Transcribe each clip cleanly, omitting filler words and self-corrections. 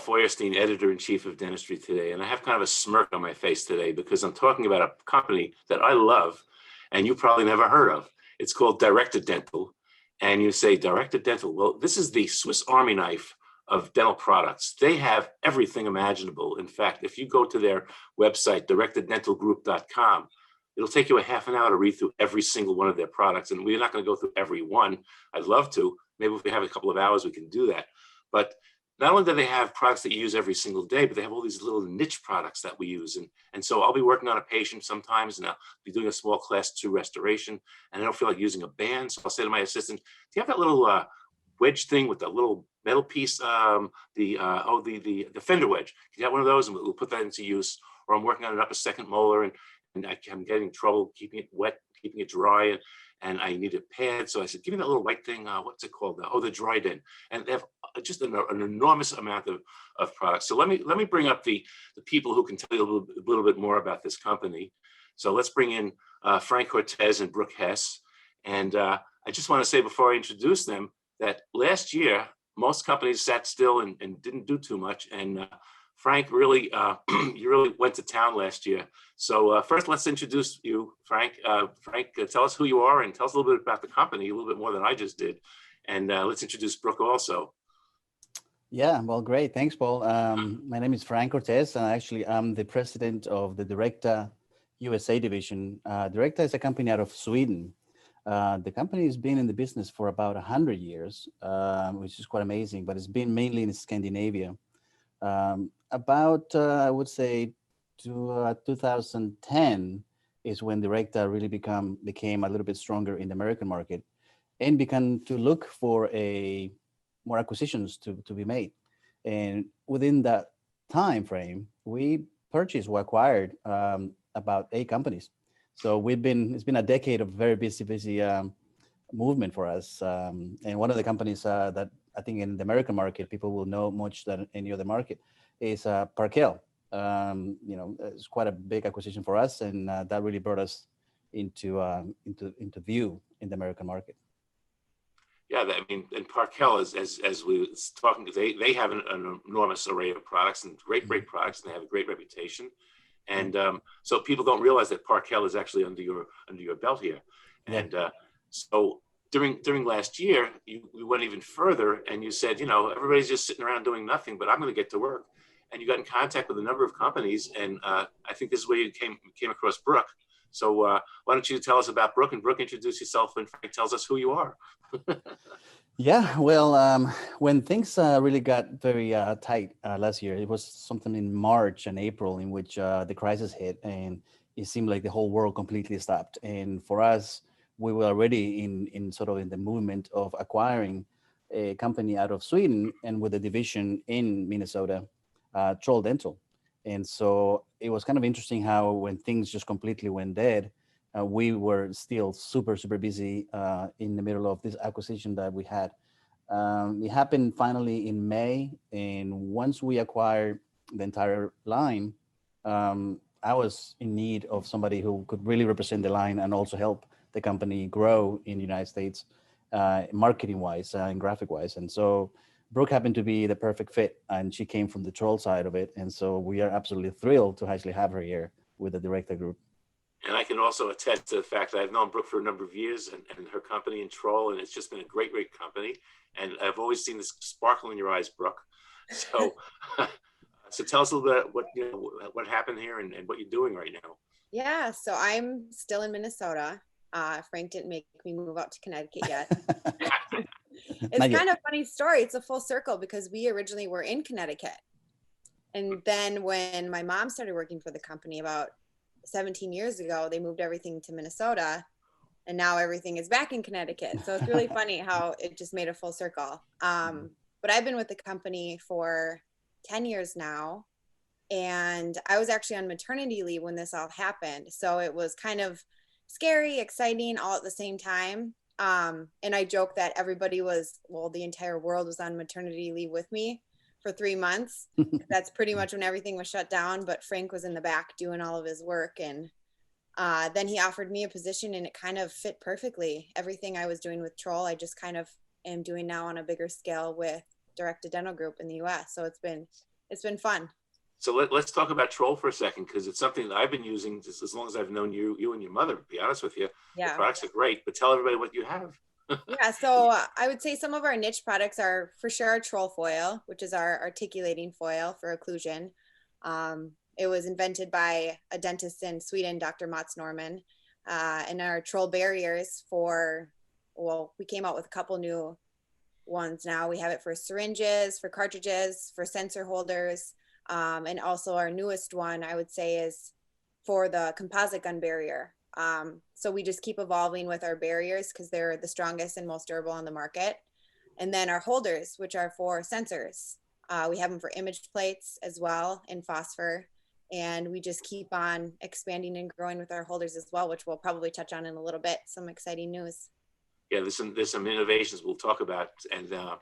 Feuerstein, editor-in-chief of Dentistry Today, and I have kind of a smirk on my face today because I'm talking about a company that I love and you probably never heard of. It's called Directed Dental. And you say, Directed Dental, well, this is the Swiss Army knife of dental products. They have everything imaginable. In fact, if you go to their website, directeddentalgroup.com, it'll take you a half an hour to read through every single one of their products. And we're not going to go through every one. I'd love to. Maybe if we have a couple of hours, we can do that. But not only do they have products that you use every single day, but they have all these little niche products that we use. And so I'll be working on a patient sometimes, and I'll be doing a small class 2 restoration, and I don't feel like using a band. So I'll say to my assistant, do you have that little wedge thing with the little metal piece, the fender wedge? You got one of those, and we'll put that into use. Or I'm working on an upper second molar, and I'm getting trouble keeping it wet, keeping it dry, and I need a pad. So I said, give me that little white thing. What's it called? The Dry Den. And they have just an enormous amount of products. So let me bring up the people who can tell you a little bit more about this company. So let's bring in Frank Cortez and Brooke Hess. And I just want to say before I introduce them that last year, most companies sat still and didn't do too much. And Frank, really, you really went to town last year. So first, let's introduce you, Frank. Frank, tell us who you are and tell us a little bit about the company, a little bit more than I just did. And let's introduce Brooke also. Yeah, well, great. Thanks, Paul. My name is Frank Cortez, and actually I'm the president of the Directa USA division. Directa is a company out of Sweden. The company has been in the business for about 100 years, which is quite amazing, but it's been mainly in Scandinavia. I would say, 2010 is when Directa really became a little bit stronger in the American market and began to look for more acquisitions to be made. And within that time frame, we acquired about 8 companies. So it's been a decade of very busy movement for us. And one of the companies that I think in the American market, people will know much than any other market is Parkel. It's quite a big acquisition for us, and that really brought us into view in the American market. Yeah, I mean, and Parkel, as we were talking, they have an enormous array of products and great products, and they have a great reputation. And so people don't realize that Parkel is actually under your belt here. And so during last year, we went even further, and you said, everybody's just sitting around doing nothing, but I'm going to get to work. And you got in contact with a number of companies, and I think this is where you came across Brooke. So why don't you tell us about Brooke, and Brooke, introduce yourself, and Frank tells us who you are. Yeah, well, when things really got very tight last year, it was something in March and April in which the crisis hit, and it seemed like the whole world completely stopped. And for us, we were already in the movement of acquiring a company out of Sweden and with a division in Minnesota, Troll Dental. And so it was kind of interesting how when things just completely went dead, we were still super busy in the middle of this acquisition that we had. It happened finally in May. And once we acquired the entire line, I was in need of somebody who could really represent the line and also help the company grow in the United States, marketing wise and graphic wise. And so Brooke happened to be the perfect fit, and she came from the Troll side of it. And so we are absolutely thrilled to actually have her here with the Directa Group. And I can also attest to the fact that I've known Brooke for a number of years and her company and Troll, and it's just been a great company. And I've always seen this sparkle in your eyes, Brooke. So, so tell us a little bit what happened here and what you're doing right now. Yeah, so I'm still in Minnesota. Frank didn't make me move out to Connecticut yet. It's kind of a funny story. It's a full circle because we originally were in Connecticut. And then when my mom started working for the company about 17 years ago, they moved everything to Minnesota, and now everything is back in Connecticut. So it's really funny how it just made a full circle. But I've been with the company for 10 years now, and I was actually on maternity leave when this all happened. So it was kind of scary, exciting, all at the same time. And I joke that the entire world was on maternity leave with me for 3 months. That's pretty much when everything was shut down, but Frank was in the back doing all of his work. And then he offered me a position, and it kind of fit perfectly. Everything I was doing with Troll, I just kind of am doing now on a bigger scale with Directed Dental Group in the US. So it's been it's been fun. So let's talk about Troll for a second, because it's something that I've been using just as long as I've known you and your mother, to be honest with you. The products are great, but tell everybody what you have. Yeah, so I would say some of our niche products are for sure Troll foil, which is our articulating foil for occlusion. It was invented by a dentist in Sweden, Dr. Mats Norman, and our Troll barriers we came out with a couple new ones now. We have it for syringes, for cartridges, for sensor holders. And also our newest one, I would say, is for the composite gun barrier. So we just keep evolving with our barriers because they're the strongest and most durable on the market. And then our holders, which are for sensors. We have them for image plates as well in phosphor. And we just keep on expanding and growing with our holders as well, which we'll probably touch on in a little bit. Some exciting news. Yeah, there's some innovations we'll talk about. And I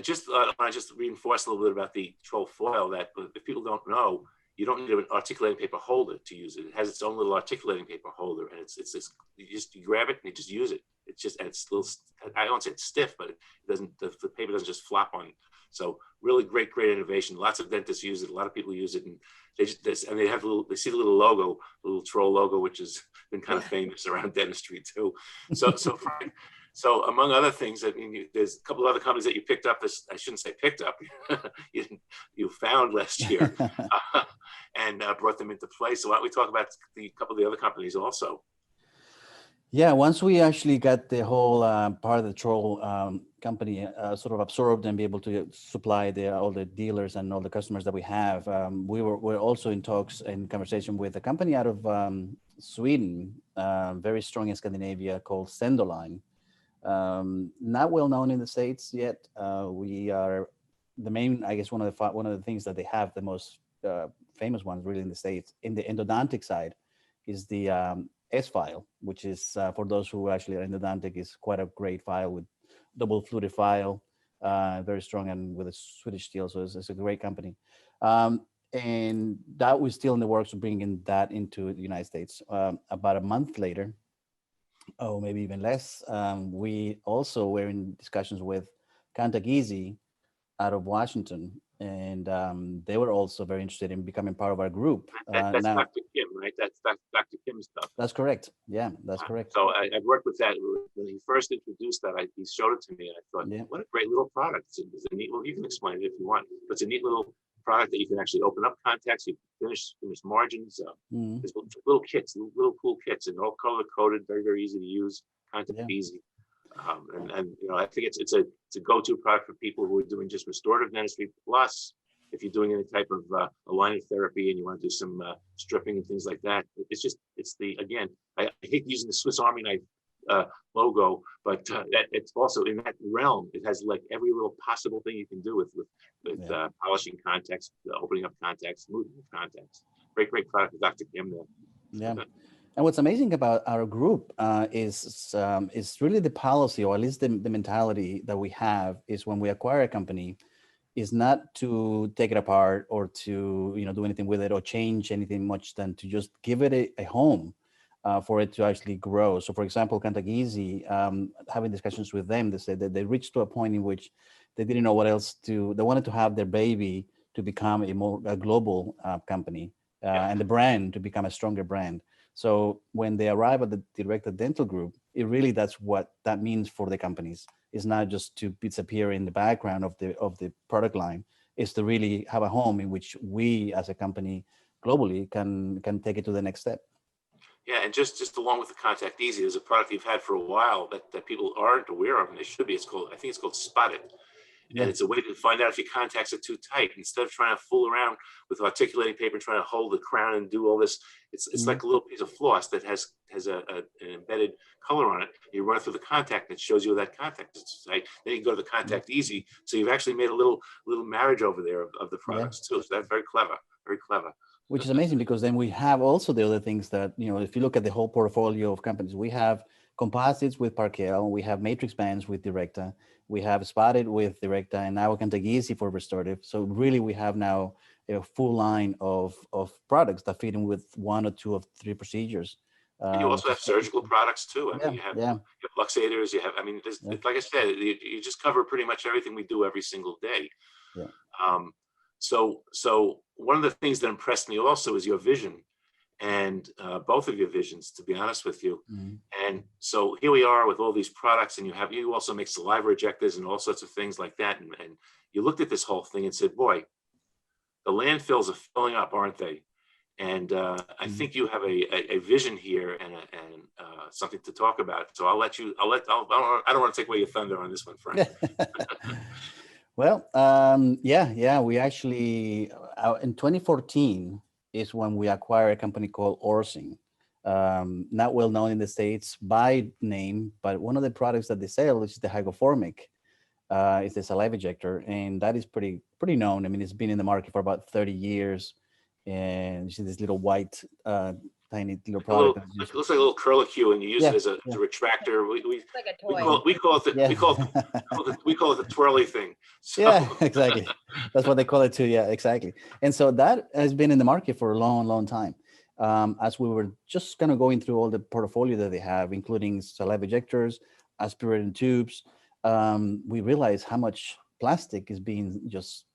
just want to just reinforce a little bit about the Troll foil, that if people don't know, you don't need an articulating paper holder to use it. It has its own little articulating paper holder, and it's this, you grab it and you just use it. It's just, and it's a little, I don't say it's stiff, but it doesn't, the paper doesn't just flop on. So really great innovation. Lots of dentists use it. A lot of people use it, and they just they see the little logo, the little Troll logo, which has been kind of famous around dentistry too. So among other things, I mean, there's a couple of other companies that you picked up. I shouldn't say picked up. you found last year and brought them into play. So why don't we talk about a couple of the other companies also? Yeah, once we actually got the whole part of the Troll company sort of absorbed and be able to supply all the dealers and all the customers that we have, we're also in talks and conversation with a company out of Sweden, very strong in Scandinavia, called Sendoline. Not well known in the States yet. We are the main, I guess, one of the things that they have, the most famous ones really in the States in the endodontic side, is the S-file, which is for those who actually are endodontic, is quite a great file with double fluted file, very strong and with a Swedish steel. So it's a great company. And that was still in the works of bringing that into the United States. About a month later, oh, maybe even less, we also were in discussions with Contact Easy out of Washington, and they were also very interested in becoming part of our group. That's now, Dr. Kim, right? That's Dr. Kim's stuff. That's correct. Yeah, that's correct. So I've worked with that. When he first introduced that, he showed it to me, and I thought, what a great little product. It's a neat, well, you can explain it if you want, but it's a neat little product that you can actually open up contacts, you finish margins. There's little kits, little cool kits, and all color coded, very, very easy to use, Contact Easy. And you know, I think it's a go-to product for people who are doing just restorative dentistry. Plus, if you're doing any type of aligner therapy and you want to do some stripping and things like that, again, I hate using the Swiss Army knife logo, but it's also in that realm. It has like every little possible thing you can do with polishing contacts, opening up contacts, moving contacts. Great product with Dr. Kim there. Yeah. And what's amazing about our group is really the policy, or at least the mentality that we have, is when we acquire a company, is not to take it apart or to do anything with it or change anything much, than to just give it a home for it to actually grow. So, for example, Contact Easy, having discussions with them, they said that they reached to a point in which they didn't know what else to. They wanted to have their baby to become a global company and the brand to become a stronger brand. So when they arrive at the Directed Dental Group, that's what that means for the companies. It's not just to disappear in the background of the product line. It's to really have a home in which we, as a company globally, can take it to the next step. Yeah, and just along with the Contact Easy, there's a product you've had for a while that people aren't aware of, and they should be. I think it's called Spot It. And it's a way to find out if your contacts are too tight. Instead of trying to fool around with articulating paper and trying to hold the crown and do all this, it's like a little piece of floss that has an embedded color on it. You run it through the contact, and it shows you that contact is tight. Then you can go to the Contact Easy. So you've actually made a little marriage over there of the products too. So that's very clever, very clever. Which is amazing, because then we have also the other things that, if you look at the whole portfolio of companies, we have composites with Parkel, we have matrix bands with Directa, we have Spotted with Directa, and now Contact Easy for restorative. So really we have now a full line of products that fit in with one or two of three procedures. And you also have surgical products too. I mean, you have luxators, like I said, you just cover pretty much everything we do every single day. Yeah. So one of the things that impressed me also is your vision, and both of your visions, to be honest with you. Mhm. And so here we are with all these products, and you also make saliva ejectors and all sorts of things like that. And you looked at this whole thing and said, boy, the landfills are filling up, aren't they? And I Mhm. think you have a vision here and something to talk about. So I don't want to take away your thunder on this one, Frank. Well, yeah, we actually, in 2014 is when we acquired a company called Orsing. Not well known in the States by name, but one of the products that they sell is the hygroformic. It's a saliva ejector, and that is pretty known. I mean, it's been in the market for about 30 years, and you see this little white, tiny little product. It looks like a little curlicue, and you use it Yeah, as a yeah, retractor. It's like a We toy. call it the yeah. we call it the twirly thing. So Yeah, exactly. That's what they call it too. Yeah, exactly. And so that has been in the market for a long, long time. As we were just kind of going through all the portfolio that they have, including saliva ejectors, aspirated tubes, we realized how much plastic is being just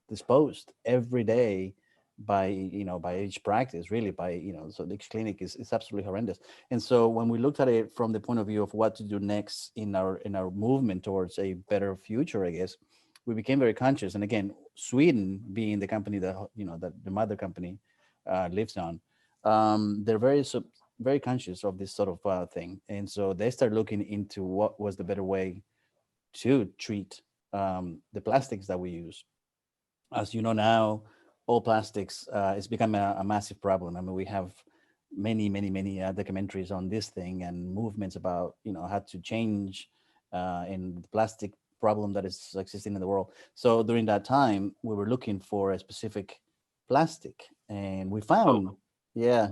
disposed every day by by each practice, really, by so each clinic is absolutely horrendous. And so when we looked at it from the point of view of what to do next in our movement towards a better future, I guess we became very conscious. And again, Sweden being the company that that the mother company lives on, they're very conscious of this sort of thing. And so they start looking into what was the better way to treat the plastics that we use. As you know now, all plastics it's become a massive problem. I mean, we have many documentaries on this thing and movements about how to change in the plastic problem that is existing in the world. So during that time, we were looking for a specific plastic, and we found, oh, yeah,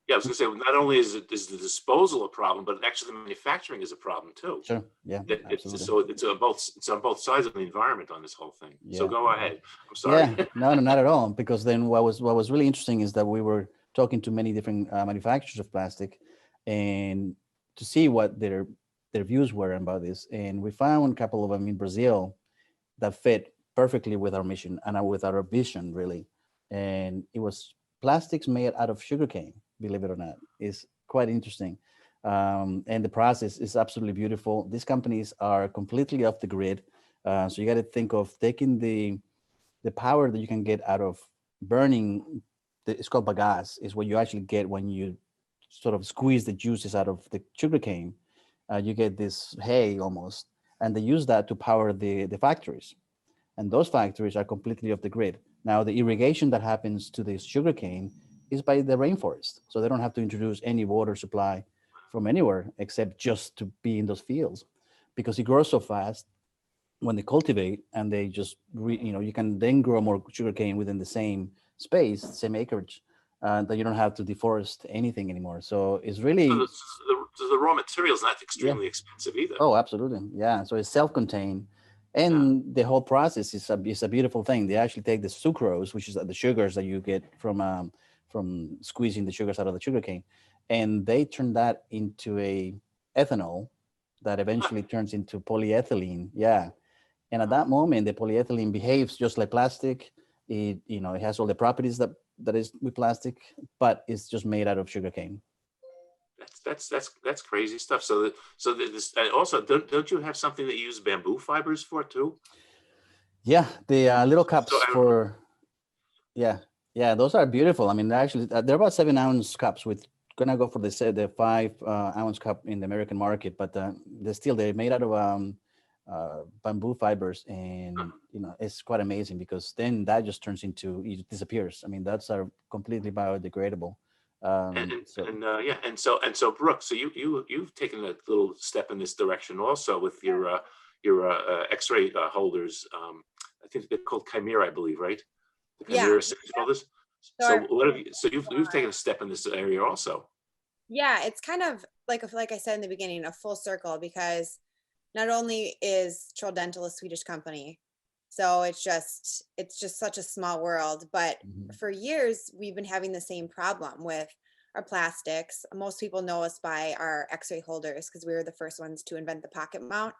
yeah, I was going to say, not only is the disposal a problem, but actually the manufacturing is a problem too. sure, yeah, It's absolutely, so it's on both sides of the environment on this whole thing. So yeah. go ahead. I'm sorry. Yeah, no, not at all. Because then what was really interesting is that we were talking to many different manufacturers of plastic, and to see what their views were about this. And we found a couple of them in Brazil that fit perfectly with our mission and with our vision, really. And it was plastics made out of sugarcane. Believe it or not, is quite interesting. And the process is absolutely beautiful. These companies are completely off the grid. So you got to think of taking the power that you can get out of burning it's called bagasse, is what you actually get when you sort of squeeze the juices out of the sugarcane. You get this hay almost, and they use that to power the factories. And those factories are completely off the grid. Now, the irrigation that happens to the sugarcane is by the rainforest. So they don't have to introduce any water supply from anywhere except just to be in those fields, because it grows so fast when they cultivate, and they just you can then grow more sugarcane within the same space, same acreage, that you don't have to deforest anything anymore. So it's So really, the raw material is not yeah. extremely expensive either. Oh, absolutely. Yeah. So it's self-contained, Yeah. and the whole process is a beautiful thing. They actually take the sucrose, which is the sugars that you get from squeezing the sugars out of the sugarcane, and they turn that into a ethanol that eventually turns into polyethylene. Yeah. And at that moment, the polyethylene behaves just like plastic. It has all the properties that is with plastic, but it's just made out of sugarcane. That's crazy stuff. This also don't you have something that you use bamboo fibers for too? Yeah, the little So cups for, yeah, yeah, those are beautiful. I mean, they're about 7-ounce cups. With gonna go for the 5-ounce cup in the American market, but they're made out of bamboo fibers, and it's quite amazing, because then that just turns into, it disappears. I mean, that's are completely biodegradable. So Yeah, and so Brooke, so you've taken a little step in this direction also with your X-ray holders. I think they're called Chimera, I believe, right? The Yeah. Chimera series holders. So So our- what have you? So you've taken a step in this area also. yeah, it's kind of like I said in the beginning, a full circle, because not only is Troll Dental a Swedish company, so it's just such a small world, but mhm. for years we've been having the same problem with our plastics. Most people know us by our X-ray holders, because we were the first ones to invent the pocket mount.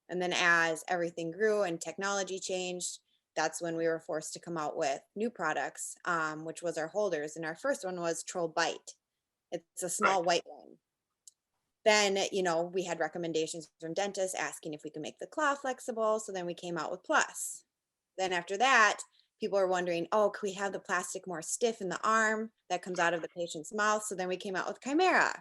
And then as everything grew and technology changed, that's when we were forced to come out with new products, which was our holders. And our first one was Troll Bite. It's a small Right. white one. Then, we had recommendations from dentists asking if we could make the claw flexible. So then we came out with Plus. Then after that, people were wondering, oh, can we have the plastic more stiff in the arm that comes out of the patient's mouth? So then we came out with Chimera.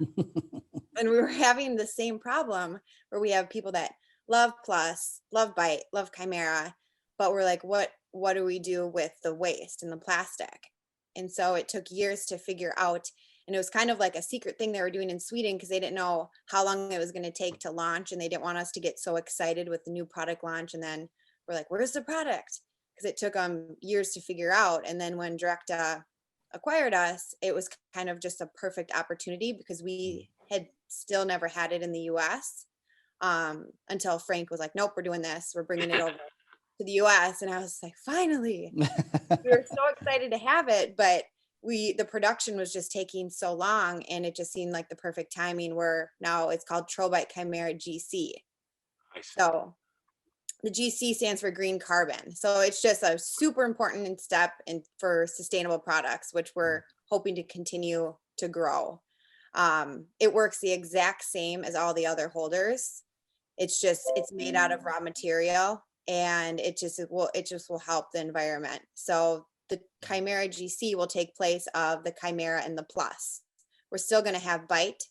And we were having the same problem where we have people that love Plus, love Bite, love Chimera, but we're like, what do we do with the waste and the plastic? And so it took years to figure out, and it was kind of like a secret thing they were doing in Sweden because they didn't know how long it was going to take to launch, and they didn't want us to get so excited with the new product launch. And then we're like, where's the product? Because it took them years to figure out. And then when Directa acquired us, it was kind of just a perfect opportunity because we had still never had it in the US until Frank was like, nope, we're doing this. We're bringing it over to the US. And I was like, finally. We were so excited to have it, but the production was just taking so long, and it just seemed like the perfect timing where now it's called Trobite Chimera GC. So the GC stands for green carbon. So it's just a super important step for sustainable products, which we're hoping to continue to grow. It works the exact same as all the other holders. It's made out of raw material, and it just will help the environment. So the Chimera GC will take place of the Chimera and the Plus. We're still going to have Bite.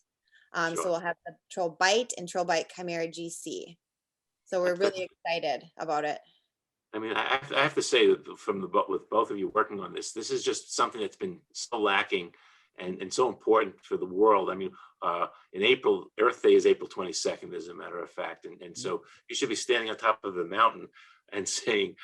Sure. So we'll have the Troll Bite and Troll Bite Chimera GC. So we're really excited about it. I mean, I have to say that with both of you working on this is just something that's been so lacking and so important for the world. I mean, in April, Earth Day is April 22nd, as a matter of fact. And so you should be standing on top of the mountain and saying,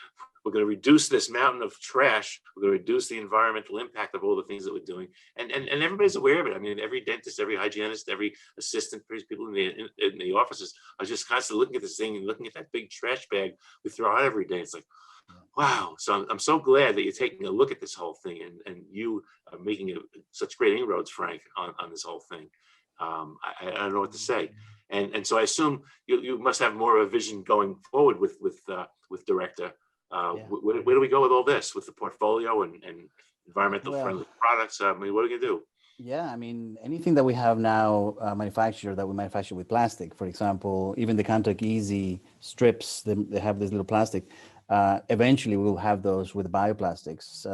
we're going to reduce this mountain of trash. We're going to reduce the environmental impact of all the things that we're doing. And everybody's aware of it. I mean, every dentist, every hygienist, every assistant, people in the offices are just constantly looking at this thing and looking at that big trash bag we throw out every day. It's like, wow. So I'm so glad that you're taking a look at this whole thing, and you are making such great inroads, Frank, on this whole thing. I don't know what to say. And so I assume you must have more of a vision going forward with Directa. Where do we go with all this, with the portfolio and environmental friendly products? I mean, what are we gonna do? Yeah, I mean, anything that we have now manufactured that we manufacture with plastic, for example, even the Contact Easy strips, they have this little plastic. Eventually, we'll have those with bioplastics.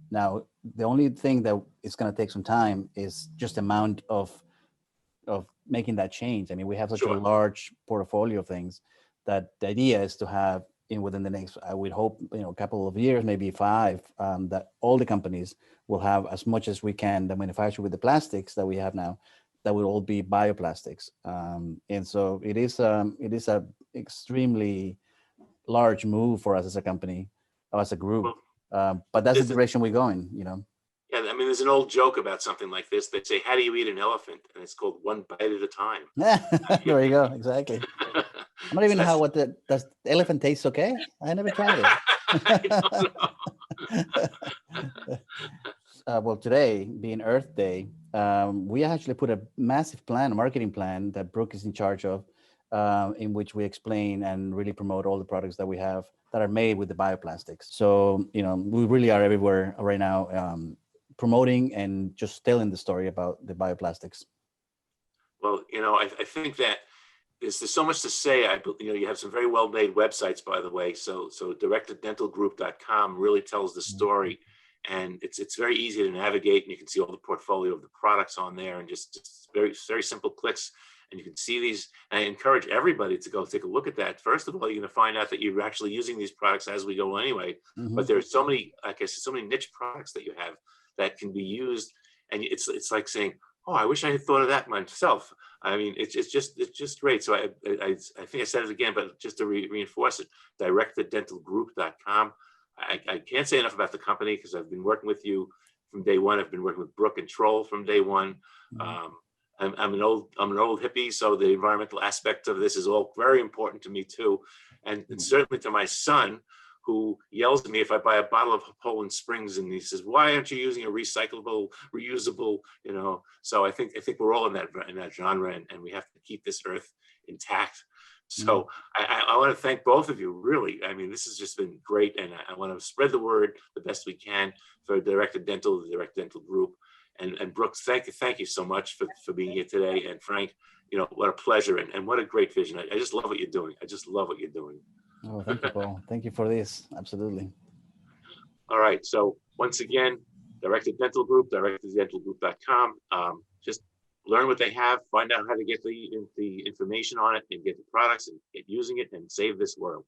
Now, the only thing that it's going to take some time is just the amount of making that change. I mean, we have such a large portfolio of things that the idea is to have within the next, I would hope, a couple of years, maybe 5, that all the companies will have as much as we can that manufacture with the plastics that we have now, that will all be bioplastics. And so it is a extremely large move for us as a company, or as a group. But that's the direction we're going, Yeah, I mean, there's an old joke about something like this. They say, how do you eat an elephant? And it's called one bite at a time. There you go. Exactly. I'm not even does the elephant taste okay? I never tried it. Well, today being Earth Day, we actually put a massive marketing plan that Brooke is in charge of, in which we explain and really promote all the products that we have that are made with the bioplastics. So, we really are everywhere right now, promoting and just telling the story about the bioplastics. Well, I think that there's so much to say. You have some very well-made websites, by the way. So directadentalgroup.com really tells the story, and it's very easy to navigate, and you can see all the portfolio of the products on there, and just very, very simple clicks, and you can see these. And I encourage everybody to go take a look at that. First of all, you're going to find out that you're actually using these products as we go anyway. But there are so many, like I said, so many niche products that you have that can be used, and it's like saying, oh, I wish I had thought of that myself. I mean, it's just great. So I think I said it again, but just to reinforce it, directadentalgroup.com. I can't say enough about the company because I've been working with you from day one. I've been working with Brooke and Troll from day one. I'm an old hippie, so the environmental aspect of this is all very important to me too, and certainly to my son, who yells at me if I buy a bottle of Poland Springs, and he says, "Why aren't you using a recyclable, reusable?" So I think we're all in that genre, and we have to keep this earth intact So I want to thank both of you, really. I mean, this has just been great. And I want to spread the word the best we can for Directed Dental, the Directed Dental Group. And Brooke, thank you so much for being here today. And Frank, you know, what a pleasure and what a great vision. I just love what you're doing. I just love what you're doing. Oh, thank you, Paul. Thank you for this. Absolutely. All right. So once again, Directed Dental Group, directeddentalgroup.com. Just learn what they have, find out how to get the information on it and get the products and get using it and save this world.